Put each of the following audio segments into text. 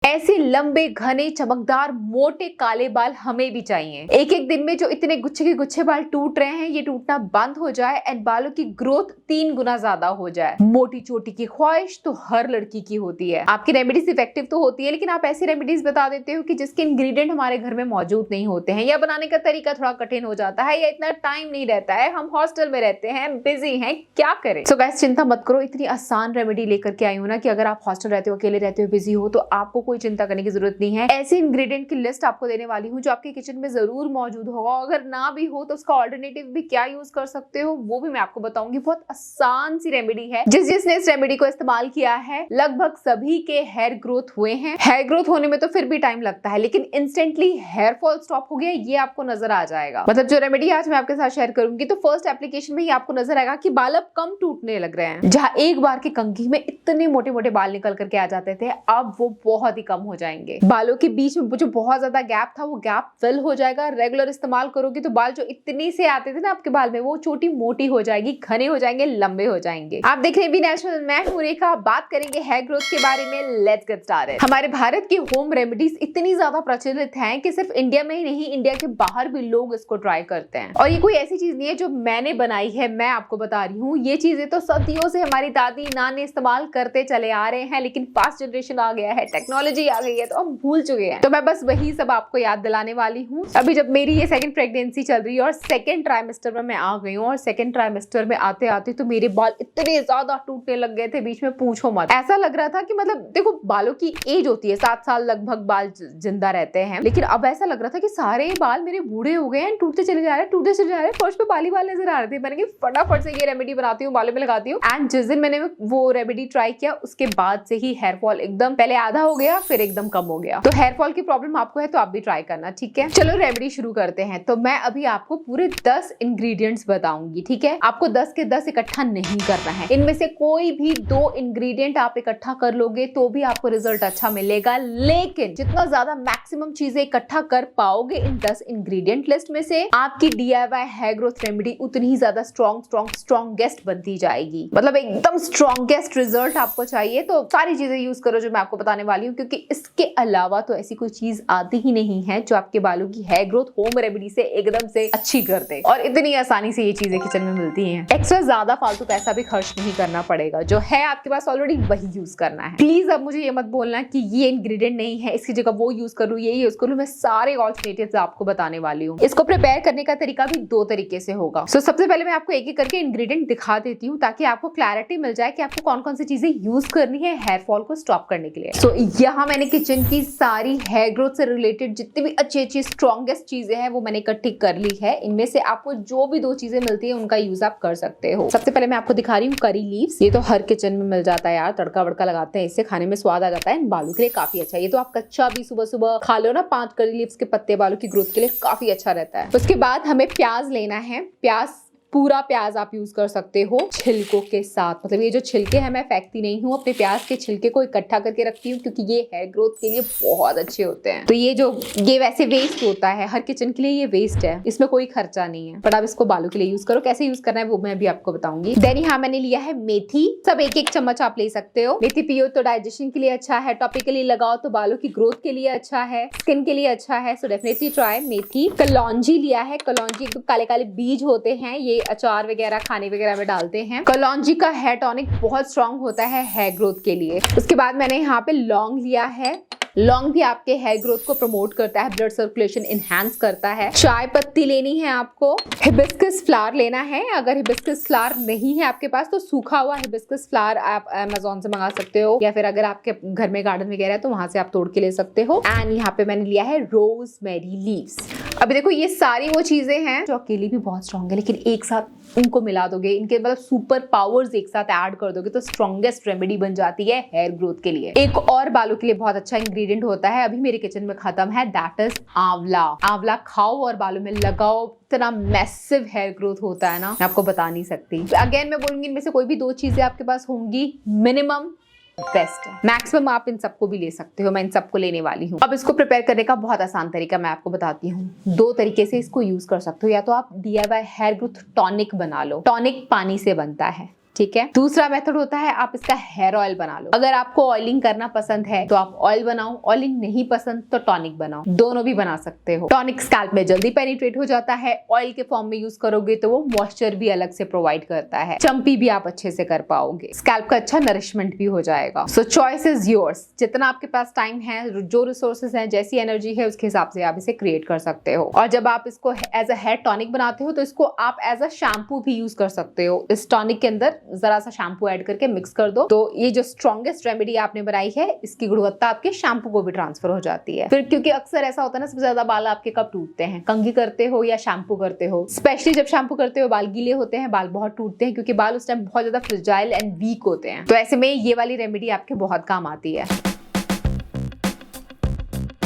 ऐसे लंबे घने चमकदार मोटे काले बाल हमें भी चाहिए। एक एक दिन में जो इतने गुच्छे के गुच्छे बाल टूट रहे हैं, ये टूटना बंद हो जाए एंड बालों की ग्रोथ 3 गुना ज्यादा हो जाए। मोटी चोटी की ख्वाहिश तो हर लड़की की होती है। आपकी रेमेडीज इफेक्टिव तो होती है, लेकिन आप ऐसी रेमेडीज बता देते हो कि जिसके इंग्रेडिएंट हमारे घर में मौजूद नहीं होते हैं, या बनाने का तरीका थोड़ा कठिन हो जाता है, या इतना टाइम नहीं रहता है, हम हॉस्टल में रहते हैं, बिजी हैं, क्या करें। सो गाइस, चिंता मत करो, इतनी आसान रेमेडी लेकर के आई हूं ना कि अगर आप हॉस्टल रहते हो, अकेले रहते हो, बिजी हो, तो आपको कोई चिंता करने की जरूरत नहीं है। ऐसे इंग्रेडिएंट की लिस्ट आपको देने वाली हूं जो आपके किचन में जरूर मौजूद होगा। अगर ना भी हो तो उसका ऑल्टरनेटिव भी क्या यूज कर सकते हो वो भी मैं आपको बताऊंगी। बहुत आसान सी रेमेडी है। जिसने इस रेमेडी को इस्तेमाल किया है, लगभग सभी के हेयर ग्रोथ हुए हैं। हेयर ग्रोथ होने में तो फिर भी टाइम लगता है, लेकिन इंस्टेंटली हेयर फॉल स्टॉप हो गया, ये आपको नजर आ जाएगा। मतलब जो रेमेडी आज मैं आपके साथ शेयर करूंगी, तो फर्स्ट एप्लीकेशन में ही आपको नजर आएगा कि बाल अब कम टूटने लग रहे हैं। जहां एक बार की कंघी में इतने मोटे मोटे बाल निकल करके आ जाते थे, अब वो बहुत ही कम हो जाएंगे। बालों के बीच में जो बहुत ज्यादा गैप था, वो गैप फिल हो जाएगा। रेगुलर इस्तेमाल करोगे तो बाल जो इतनी से आते थे ना आपके बाल में, वो छोटी मोटी हो जाएगी, घने हो जाएंगे, लंबे हो जाएंगे। आप देख रहे हैं बी नेचुरल, मैं हूं रेखा। बात करेंगे हेयर ग्रोथ के बारे में। Let's get started. हमारे भारत की होम रेमेडीज इतनी ज्यादा प्रचलित हैं कि सिर्फ इंडिया में ही नहीं, इंडिया के बाहर भी लोग इसको ट्राई करते हैं। और ये कोई ऐसी चीज नहीं है जो मैंने बनाई है, मैं आपको बता रही हूँ। ये चीजें तो सदियों से हमारी दादी नानी इस्तेमाल करते चले आ रहे हैं, लेकिन फास्ट जनरेशन आ गया है, टेक्नोलॉजी आ गई है, तो हम भूल चुके हैं। तो मैं बस वही सब आपको याद दिलाने वाली हूँ। अभी जब मेरी ये सेकंड प्रेगनेंसी चल रही है और सेकंड ट्राइमेस्टर में मैं आ गई हूँ, और सेकंड ट्राइमेस्टर में आते आते तो मेरे बाल इतने ज्यादा टूटने लग गए थे, बीच में पूछो मत। ऐसा लग रहा था कि मतलब देखो, बालों की एज होती है 7 साल लगभग, बाल जिंदा रहते हैं, लेकिन अब ऐसा लग रहा था कि सारे बाल मेरे बूढ़े हो गए हैं, टूटते चले जा रहे हैं, टूटते चले जा रहे हैं। फर्स्ट पे बाली बाल नजर आ रहे थे। मैंने कहा फटाफट से ये रेमेडी बनाती हूँ, बालों में लगाती हूँ। एंड जिस दिन मैंने वो रेमेडी ट्राई किया, उसके बाद से ही हेयर फॉल एकदम पहले आधा हो गया, फिर एकदम कम हो गया। तो हेयर फॉल की प्रॉब्लम आपको है तो आप भी ट्राई करना, ठीक है। चलो रेमेडी शुरू करते हैं। तो मैं अभी आपको पूरे 10 इंग्रेडिएंट्स बताऊंगी, ठीक है। आपको 10 के 10 इकट्ठा नहीं करना है। इनमें से कोई भी 2 इंग्रेडिएंट आप इकट्ठा कर लोगे तो भी आपको रिजल्ट अच्छा मिलेगा, लेकिन जितना ज्यादा मैक्सिमम चीजें इकट्ठा कर पाओगे इन 10 इंग्रेडिएंट लिस्ट में से, आपकी DIY हेयर ग्रोथ रेमेडी उतनी ही ज्यादा स्ट्रॉन्गेस्ट बनती जाएगी। मतलब एकदम स्ट्रॉन्गेस्ट रिजल्ट आपको चाहिए तो सारी चीजें यूज करो जो मैं आपको बताने वाली हूँ, क्योंकि इसके अलावा तो ऐसी कोई चीज आती ही नहीं है जो आपके बालों की हेयर ग्रोथ होम रेमेडी से एकदम से अच्छी कर दे। और इतनी आसानी से ये चीजें किचन में मिलती हैं। एक्स्ट्रा ज्यादा फालतू पैसा भी खर्च नहीं करना पड़ेगा, जो है आपके पास ऑलरेडी वही यूज करना है। प्लीज अब मुझे ये मत बोलना कि ये इंग्रेडिएंट नहीं है, इसकी जगह वो यूज करूँ, ये यूज करूँ। मैं सारे ऑल्टरनेटिव्स आपको बताने वाली हूँ। इसको प्रिपेयर करने का तरीका भी 2 तरीके से होगा। सबसे पहले मैं आपको एक एक करके इंग्रेडिएंट दिखा देती हूँ, ताकि आपको क्लैरिटी मिल जाए कि आपको कौन कौन सी चीजें यूज करनी है हेयर फॉल को स्टॉप करने के लिए। यहाँ मैंने किचन की सारी हेयर ग्रोथ से रिलेटेड जितनी भी अच्छी स्ट्रॉन्गेस्ट चीजें हैं वो मैंने इकट्ठी कर ली है। इनमें से आपको जो भी 2 चीजें मिलती है उनका यूज आप कर सकते हो। सबसे पहले मैं आपको दिखा रही हूँ करी लीव्स। ये तो हर किचन में मिल जाता है यार, तड़का वड़का लगाते हैं, इससे खाने में स्वाद आ जाता है, बालों के लिए काफी अच्छा। ये तो आप कच्चा भी सुबह सुबह खा लो ना, 5 करी लीव्स के पत्ते बालों की ग्रोथ के लिए काफी अच्छा रहता है। उसके बाद हमें प्याज लेना है। प्याज, पूरा प्याज आप यूज कर सकते हो छिलकों के साथ। मतलब ये जो छिलके हैं मैं फेंकती नहीं हूँ, अपने प्याज के छिलके को इकट्ठा करके रखती हूँ, क्योंकि ये हेयर ग्रोथ के लिए बहुत अच्छे होते हैं। तो ये वैसे वेस्ट होता है, हर किचन के लिए ये वेस्ट है, इसमें कोई खर्चा नहीं है, पर आप इसको बालों के लिए यूज करो। कैसे यूज करना है वो मैं भी आपको बताऊंगी। देन यहाँ मैंने लिया है मेथी। सब 1-1 चम्मच आप ले सकते हो। मेथी पियो तो डाइजेशन के लिए अच्छा है, टॉपिकली लगाओ तो बालों की ग्रोथ के लिए अच्छा है, स्किन के लिए अच्छा है। सो डेफिनेटली ट्राई मेथी। कलौंजी लिया है। कलौंजी के काले काले बीज होते हैं, ये अचार वगैरह खाने वगैरह में डालते हैं। कलौंजी का हेयर टॉनिक बहुत स्ट्रांग होता है हेयर ग्रोथ के लिए। उसके बाद मैंने यहाँ पे लौंग लिया है। लौंग भी आपके हेयर ग्रोथ को प्रमोट करता है, ब्लड सर्कुलेशन इनहैंस करता है। चाय पत्ती लेनी है आपको। हिबिस्कस फ्लावर लेना है। अगर हिबिस्कस फ्लावर नहीं है आपके पास तो सूखा हुआ हिबिस्कस फ्लावर आप अमेज़न से मंगा सकते हो, या फिर अगर आपके घर में गार्डन वगैरह है तो वहां से आप तोड़ के ले सकते हो। एंड यहाँ पे मैंने लिया है रोजमेरी लीव्स। अभी देखो ये सारी वो चीजें हैं जो अकेली भी बहुत स्ट्रॉन्ग है, लेकिन एक साथ उनको मिला दोगे, इनके मतलब सुपर पावर्स एक साथ ऐड कर दोगे तो स्ट्रॉन्गेस्ट रेमेडी बन जाती है हेयर ग्रोथ के लिए। एक और बालों के लिए बहुत अच्छा इंग्रेडिएंट होता है, अभी मेरे किचन में खत्म है, दैट इज आंवला। आंवला खाओ और बालों में लगाओ, इतना मैसिव हेयर ग्रोथ होता है ना, मैं आपको बता नहीं सकती। अगेन मैं बोलूंगी इनमें से कोई भी 2 चीजें आपके पास होंगी, मिनिमम बेस्ट है। मैक्सिमम आप इन सबको भी ले सकते हो, मैं इन सबको लेने वाली हूँ। अब इसको प्रिपेयर करने का बहुत आसान तरीका मैं आपको बताती हूँ। 2 तरीके से इसको यूज कर सकते हो। या तो आप DIY हेयर ग्रोथ टॉनिक बना लो। टॉनिक पानी से बनता है, ठीक है। दूसरा मेथड होता है आप इसका हेयर ऑयल बना लो। अगर आपको ऑयलिंग करना पसंद है तो आप ऑयल बनाओ, ऑयलिंग नहीं पसंद तो टॉनिक बनाओ, दोनों भी बना सकते हो। टॉनिक स्कैल्प में जल्दी पेनिट्रेट हो जाता है, ऑयल के फॉर्म में यूज करोगे तो वो मॉइस्चर भी अलग से प्रोवाइड करता है, चंपी भी आप अच्छे से कर पाओगे, स्कैल्प का अच्छा नरिशमेंट भी हो जाएगा। सो चॉइस इज योर्स, जितना आपके पास टाइम है, जो रिसोर्सेज है, जैसी एनर्जी है, उसके हिसाब से आप इसे क्रिएट कर सकते हो। और जब आप इसको एज अ हेयर टॉनिक बनाते हो तो इसको आप एज अ शैम्पू भी यूज कर सकते हो। इस टॉनिक के अंदर जरा सा शैम्पू ऐड करके मिक्स कर दो तो ये जो स्ट्रॉन्गेस्ट रेमेडी आपने बनाई है इसकी गुणवत्ता आपके शैम्पू को भी ट्रांसफर हो जाती है। फिर क्योंकि अक्सर ऐसा होता है ना, सबसे ज्यादा बाल आपके कब टूटते हैं, कंघी करते हो या शैम्पू करते हो। स्पेशली जब शैम्पू करते हो बाल गीले होते हैं, बाल बहुत टूटते हैं क्योंकि बाल उस टाइम बहुत ज्यादा फ्रेजाइल एंड वीक होते हैं। तो ऐसे में ये वाली रेमेडी आपके बहुत काम आती है।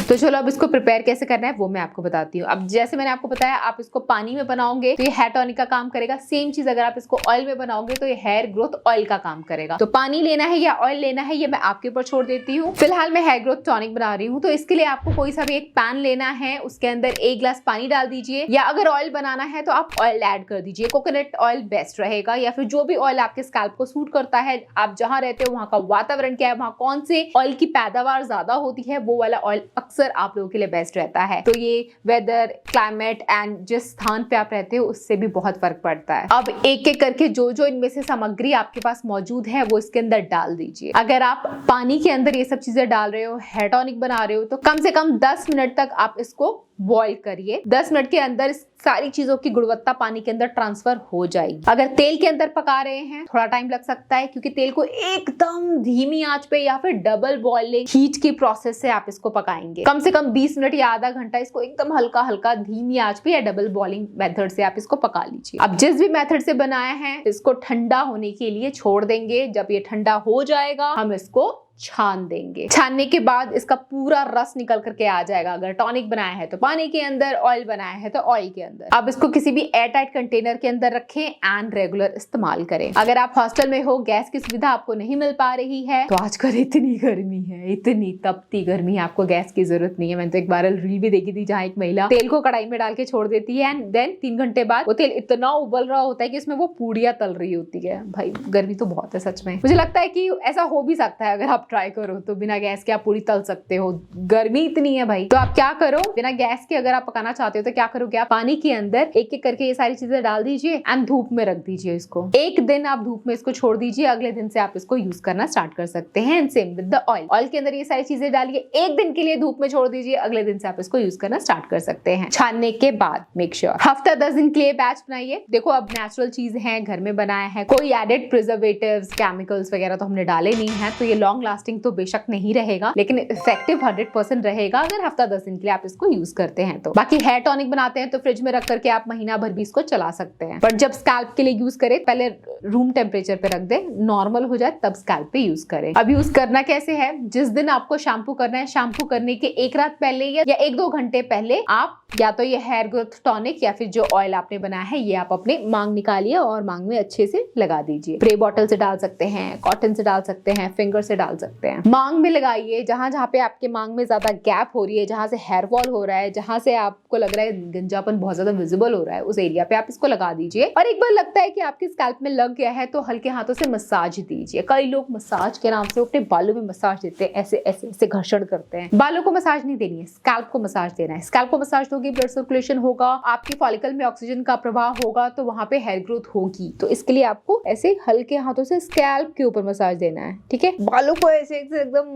तो चलो अब इसको प्रिपेयर कैसे करना है वो मैं आपको बताती हूँ। अब जैसे मैंने आपको बताया आप इसको पानी में बनाओगे तो ये हेयर टॉनिक का काम करेगा। सेम चीज अगर आप इसको ऑयल में बनाओगे तो ये हेयर ग्रोथ ऑयल का काम करेगा। तो पानी लेना है या ऑयल लेना है ये मैं आपके ऊपर छोड़ देती हूँ। फिलहाल मैं हेयर ग्रोथ टॉनिक बना रही हूँ तो इसके लिए आपको कोई सा भी एक पैन लेना है, उसके अंदर 1 गिलास पानी डाल दीजिए, या अगर ऑयल बनाना है तो आप ऑयल ऐड कर दीजिए। कोकोनट ऑयल बेस्ट रहेगा या फिर जो भी ऑयल आपके स्कैल्प को सूट करता है। आप जहाँ रहते हो वहाँ का वातावरण क्या है, वहाँ कौन से ऑयल की पैदावार ज्यादा होती है, वो वाला ऑयल अक्सर आप लोगों के लिए बेस्ट रहता है। तो ये वेदर, क्लाइमेट एंड जिस स्थान पे आप रहते हो उससे भी बहुत फर्क पड़ता है। अब एक एक करके जो जो इनमें से सामग्री आपके पास मौजूद है वो इसके अंदर डाल दीजिए। अगर आप पानी के अंदर ये सब चीजें डाल रहे हो, हेयर टॉनिक बना रहे हो, तो कम से कम 10 मिनट तक आप इसको बॉईल करिए। 10 मिनट के अंदर सारी चीजों की गुणवत्ता पानी के अंदर ट्रांसफर हो जाएगी। अगर तेल के अंदर पका रहे हैं थोड़ा टाइम लग सकता है क्योंकि तेल को एकदम धीमी आंच पे या फिर डबल बॉइलिंग हीट की प्रोसेस से आप इसको पकाएंगे। कम से कम 20 मिनट या आधा घंटा इसको एकदम हल्का हल्का धीमी आंच पे या डबल बॉइलिंग मेथड से आप इसको पका लीजिए। अब जिस भी मेथड से बनाया है इसको ठंडा होने के लिए छोड़ देंगे। जब ये ठंडा हो जाएगा हम इसको छान देंगे। छानने के बाद इसका पूरा रस निकल करके आ जाएगा। अगर टॉनिक बनाया है तो पानी के अंदर, ऑयल बनाया है तो ऑयल के अंदर। अब इसको किसी भी एयर टाइट कंटेनर के अंदर रखें एंड रेगुलर इस्तेमाल करें। अगर आप हॉस्टल में हो, गैस की सुविधा आपको नहीं मिल पा रही है तो आजकल इतनी गर्मी है, इतनी तपती गर्मी है, आपको गैस की जरूरत नहीं है। मैंने तो एक बार रील भी देखी थी जहाँ एक महिला तेल को कढ़ाई में डाल के छोड़ देती है एंड देन 3 घंटे बाद वो तेल इतना उबल रहा होता है कि इसमें वो पूड़ियां तल रही होती है। भाई गर्मी तो बहुत है सच में। मुझे लगता है कि ऐसा हो भी सकता है अगर आप ट्राई करो तो बिना गैस के आप पूरी तल सकते हो। गर्मी इतनी है भाई। तो आप क्या करो, बिना गैस के अगर आप पकाना चाहते हो तो क्या करोगे, आप पानी के अंदर एक एक करके ये सारी चीजें डाल दीजिए एंड धूप में रख दीजिए इसको। एक दिन आप धूप में इसको छोड़ दीजिए, अगले दिन से आप इसको यूज करना स्टार्ट कर सकते हैं। And same with the oil, oil के अंदर ये सारी चीजें डालिए, एक दिन के लिए धूप में छोड़ दीजिए, अगले दिन से आप इसको यूज करना स्टार्ट कर सकते हैं। छानने के बाद मेक श्योर हफ्ता 10 दिन के लिए बैच बनाइए। देखो अब नेचुरल चीज है, घर में बनाया है, कोई एडेड प्रिजर्वेटिव्स, केमिकल्स वगैरह तो हमने डाले नहीं है, तो ये लॉन्ग लास्टिंग तो बेशक नहीं रहेगा लेकिन इफेक्टिव 100% रहेगा अगर हफ्ता 10 दिन के लिए आप इसको यूज करते हैं तो। बाकी हेयर टॉनिक बनाते हैं तो फ्रिज में रख करके आप महीना भर भी इसको चला सकते हैं, बट जब स्कैल्प के लिए यूज करें पहले रूम टेम्परेचर पे रख दे, नॉर्मल हो जाए तब स्कैल्प पे यूज करें। अब यूज करना कैसे है, जिस दिन आपको शैम्पू करना है, शैम्पू करने के 1 रात पहले या 1-2 घंटे पहले आप या तो ये हेयर ग्रोथ टॉनिक या फिर जो ऑयल आपने बनाया है ये आप अपने मांग निकालिए और मांग में अच्छे से लगा दीजिए। स्प्रे बॉटल से डाल सकते हैं, कॉटन से डाल सकते हैं, फिंगर से डाल सकते हैं। मांग में लगाइए, जहां जहां पे आपके मांग में ज्यादा गैप हो रही है, जहां से हेयर फॉल हो रहा है, जहां से आपको लग रहा है गंजापन बहुत ज्यादा विजिबल हो रहा है, उस एरिया पे आप इसको लगा दीजिए। और एक बार लगता है कि आपके स्कैल्प में लग गया है तो हल्के हाथों से मसाज दीजिए। कई लोग मसाज के नाम से अपने बालों में मसाज देते हैं, ऐसे ऐसे ऐसे घर्षण करते हैं। बालों को मसाज नहीं देनी है, स्कैल्प को मसाज देना है। स्कैल्प को मसाज दोगे, ब्लड सर्कुलेशन होगा, आपकी फॉलिकल में ऑक्सीजन का प्रवाह होगा तो वहां पे हेयर ग्रोथ होगी। तो इसके लिए आपको ऐसे हल्के हाथों से स्कैल्प के ऊपर मसाज देना है, ठीक है। बालों को ऐसे एकदम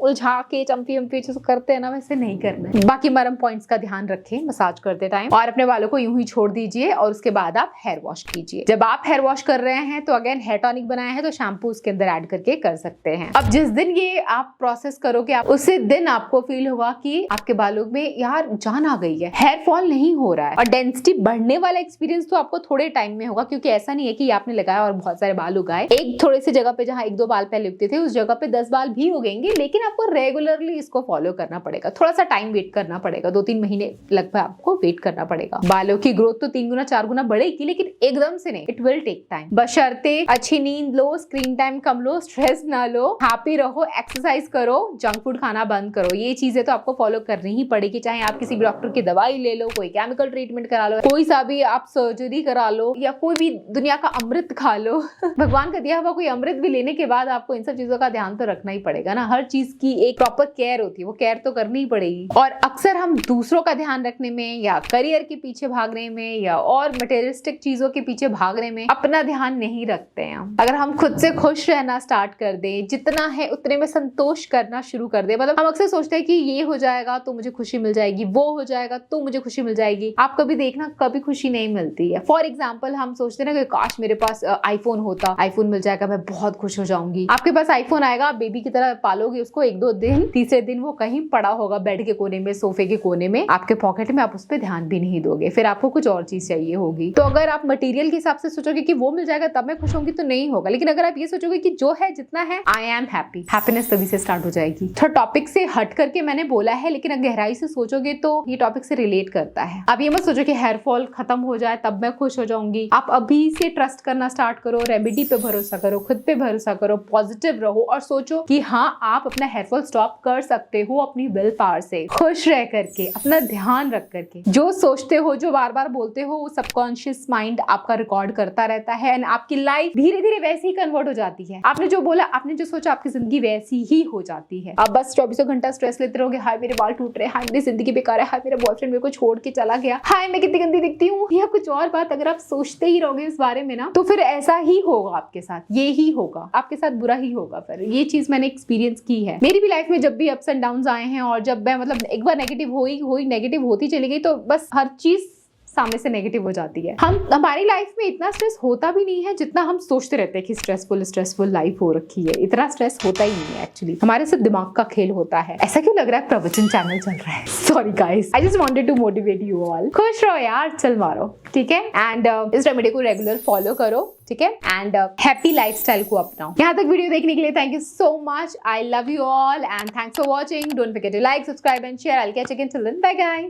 उलझा के चंपी करते हैं ना, वैसे नहीं करना है। बाकी मरम पॉइंट्स का ध्यान रखें मसाज करते टाइम, और अपने बालों को यूं ही छोड़ दीजिए और उसके बाद आप हेयर वॉश कीजिए। जब आप हेयर वॉश कर रहे हैं तो अगेन हेयर टॉनिक बनाया है तो शैम्पू उसके अंदर ऐड करके कर सकते हैं। अब जिस दिन ये आप प्रोसेस करोगे उसी दिन आपको फील होगा कि आपके बालों में यार जान आ गई है, हेयर फॉल नहीं हो रहा है। और डेंसिटी बढ़ने वाला एक्सपीरियंस तो आपको थोड़े टाइम में होगा, क्योंकि ऐसा नहीं है कि आपने लगाया और बहुत सारे बाल उगाए। एक थोड़े से जगह पे जहाँ 1-2 बाल पहले उगते थे उस जगह पे 10 बाल भी उगेंगे, लेकिन आपको रेगुलरली इसको फॉलो करना पड़ेगा। थोड़ा सा टाइम वेट करना पड़ेगा, 2-3 महीने लगभग आपको वेट करना पड़ेगा। बालों की ग्रोथ तो 3 गुना 4 गुना बढ़ेगी, लेकिन एकदम से नहीं, इट विल टेक टाइम। बशर्ते अच्छी नींद लो, स्क्रीन टाइम कम लो, स्ट्रेस ना लो, हैप्पी रहो, एक्सरसाइज करो, जंक फूड खाना बंद करो। ये चीजें तो आपको फॉलो करनी ही पड़ेगी, चाहे आप किसी भी डॉक्टर की दवाई ले लो, कोई केमिकल ट्रीटमेंट करा लो, कोई सा भी आप सर्जरी करा लो, या कोई भी दुनिया का अमृत खा लो। भगवान का दिया हुआ कोई अमृत भी लेने के बाद आपको इन सब चीजों का ध्यान तो रखना ही पड़ेगा ना। हर चीज की एक प्रॉपर केयर होती है, वो केयर तो करनी ही पड़ेगी। और अक्सर हम दूसरों का ध्यान रखने में, या करियर के पीछे भागने में, या और मटेरियलिस्टिक चीजों के पीछे भागने में अपना ध्यान नहीं रखते हैं। अगर हम खुद से खुश रहना स्टार्ट कर दें, जितना है उतने में संतोष करना शुरू कर दें, मतलब हम अक्सर सोचते हैं कि ये हो जाएगा तो मुझे खुशी मिल जाएगी, वो हो जाएगा तो मुझे खुशी मिल जाएगी। आप कभी देखना, कभी खुशी नहीं मिलती है। फॉर एग्जाम्पल, हम सोचते हैं ना कि काश मेरे पास आईफोन होता, आईफोन मिल जाएगा, मैं बहुत खुश हो जाऊंगी। आपके पास आईफोन आएगा, आप बेबी की तरह पालोगे उसको 1-2 दिन, तीसरे दिन वो कहीं पड़ा होगा बेड के कोने में, सोफे के कोने में, आपके पॉकेट में, आप उस पर ध्यान भी नहीं दोगे। फिर आपको कुछ और चीज चाहिए होगी। तो अगर आप मटेरियल के हिसाब से सोचोगे कि वो मिल जाएगा तब मैं खुश होंगी, तो नहीं होगा। लेकिन अगर आप ये सोचोगे कि जो है जितना है, आई एम हैप्पी, हैप्पीनेस तभी से स्टार्ट हो जाएगी। थोड़ा टॉपिक से हट करके मैंने बोला है, लेकिन अगर गहराई से सोचोगे तो ये टॉपिक से रिलेट करता है। अब ये मत सोचो कि हेयर फॉल खत्म हो जाए तब मैं खुश हो जाऊंगी। आप अभी से ट्रस्ट करना स्टार्ट करो, रेमेडी पे भरोसा करो, खुद पे भरोसा करो, पॉजिटिव रहो और सोचो कि हाँ, आप अपना हेयर फॉल स्टॉप कर सकते हो अपनी विल पावर से, खुश रह करके, अपना ध्यान रख करके। जो सोचते हो, जो बार बार बोलते हो, वो सबकॉन्शियस माइंड आपका रिकॉर्ड करता रहता है, एंड आपकी लाइफ धीरे धीरे वैसे ही कन्वर्ट हो जाती है। आपने जो बोला, आपने जो सोचा, आपकी जिंदगी वैसी ही हो जाती है। आप बस 24 घंटा स्ट्रेस लेते रहोगे, हाय मेरे बाल टूट रहे, हाय मेरी जिंदगी बेकार है, हाय मेरा बॉयफ्रेंड मेरे को छोड़ के चला गया, हाय मैं कितनी गंदी दिखती हूँ, या कुछ और बात अगर आप सोचते ही रहोगे इस बारे में ना, तो फिर ऐसा ही होगा आपके साथ, ये ही होगा आपके साथ, बुरा ही होगा। फिर ये चीज मैंने एक्सपीरियंस की है मेरी भी लाइफ में। जब भी अप्स एंड डाउन्स आए हैं, और जब मैं मतलब एक बार नेगेटिव हुई नेगेटिव होती चली गई, तो बस हर चीज सामने से नेगेटिव हो जाती है। हमारी लाइफ में इतना स्ट्रेस होता भी नहीं है जितना हम सोचते रहते हैं कि स्ट्रेसफुल लाइफ हो रखी है। इतना स्ट्रेस होता ही नहीं है एक्चुअली, हमारे साथ दिमाग का खेल होता है। ऐसा क्यों लग रहा है प्रवचन चैनल चल रहा है? Sorry guys, I just wanted to motivate you all. खुश रहो यार, चल मारो, ठीक है। एंड इस रेमेडी को रेगुलर फॉलो करो, ठीक है, एंड हैप्पी लाइफस्टाइल को अपनाओ। यहाँ तक वीडियो देखने के लिए thank you so much. I love you all and thanks for watching. Don't forget to like, subscribe and share. I will catch you again, till then bye guys.